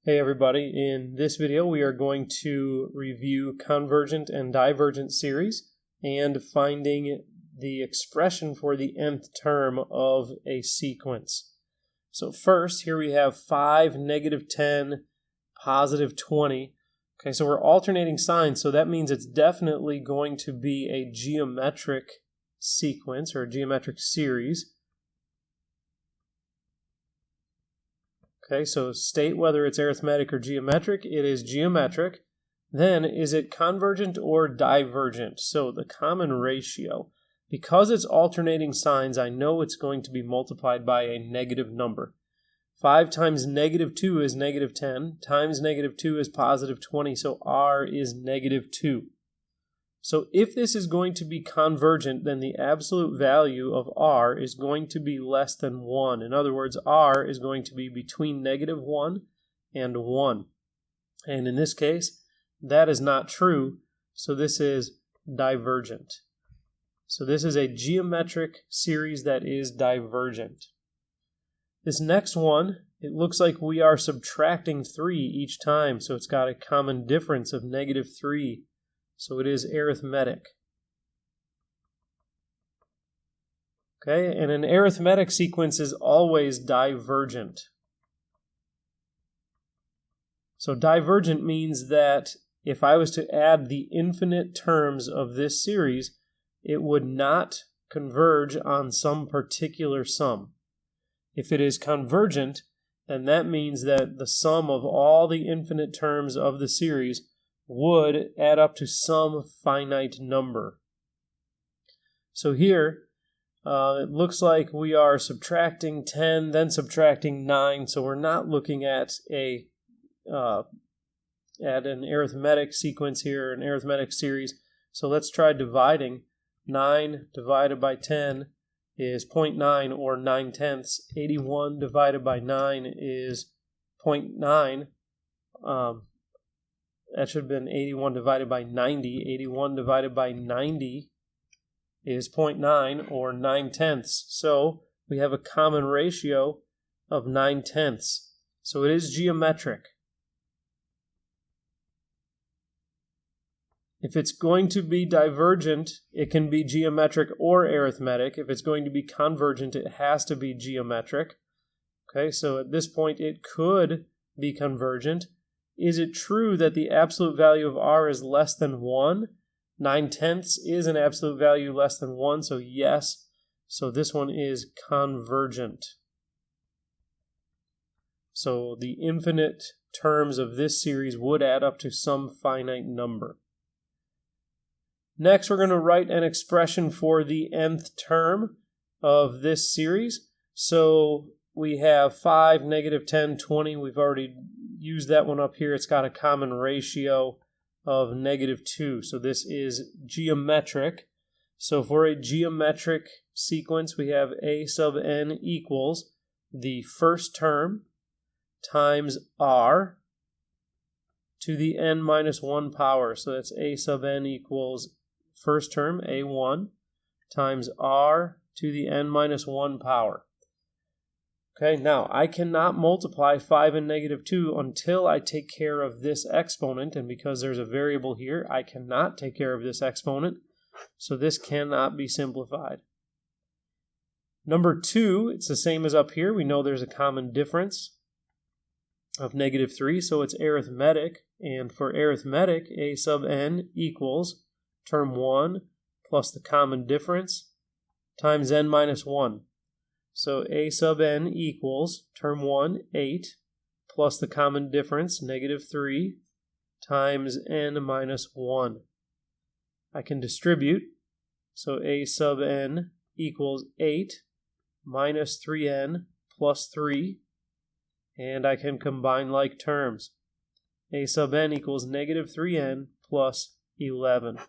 Hey everybody, in this video we are going to review Convergent and Divergent series and finding the expression for the nth term of a sequence. So first, here we have 5, -10, +20. Okay, so we're alternating signs, so that means it's definitely going to be a geometric sequence or a geometric series. Okay, so state whether it's arithmetic or geometric. It is geometric. Then, is it convergent or divergent? So the common ratio. Because it's alternating signs, I know it's going to be multiplied by a negative number. 5 times -2 is -10, times -2 is +20, so r is -2. So if this is going to be convergent, then the absolute value of r is going to be less than 1. In other words, r is going to be between -1 and 1. And in this case, that is not true, so this is divergent. So this is a geometric series that is divergent. This next one, it looks like we are subtracting 3 each time, so it's got a common difference of -3. So it is arithmetic. Okay, and an arithmetic sequence is always divergent. So divergent means that if I was to add the infinite terms of this series, it would not converge on some particular sum. If it is convergent, then that means that the sum of all the infinite terms of the series would add up to some finite number. So here, it looks like we are subtracting 10, then subtracting 9, so we're not looking at an arithmetic sequence here, an arithmetic series. So let's try dividing. 9 divided by 10 is 0.9 or 9/10. 81 divided by 9 is 0.9. That should have been 81 divided by 90. 81 divided by 90 is 0.9 or 9/10. So we have a common ratio of 9/10. So it is geometric. If it's going to be divergent, it can be geometric or arithmetic. If it's going to be convergent, it has to be geometric. Okay, so at this point it could be convergent. Is it true that the absolute value of r is less than 1? 9/10 is an absolute value less than 1, so yes. So this one is convergent. So the infinite terms of this series would add up to some finite number. Next, we're going to write an expression for the nth term of this series. So we have 5, -10, 20. We've already used that one up here. It's got a common ratio of -2. So this is geometric. So for a geometric sequence, we have a sub n equals the first term times r to the n minus 1 power. So that's a sub n equals first term, a1, times r to the n minus 1 power. Okay, now I cannot multiply 5 and -2 until I take care of this exponent, and because there's a variable here, I cannot take care of this exponent, so this cannot be simplified. Number 2, it's the same as up here. We know there's a common difference of -3, so it's arithmetic, and for arithmetic, a sub n equals term 1 plus the common difference times n minus 1. So a sub n equals term 1, 8, plus the common difference, -3, times n minus 1. I can distribute, so a sub n equals 8 minus 3n plus 3, and I can combine like terms. A sub n equals -3n plus 11.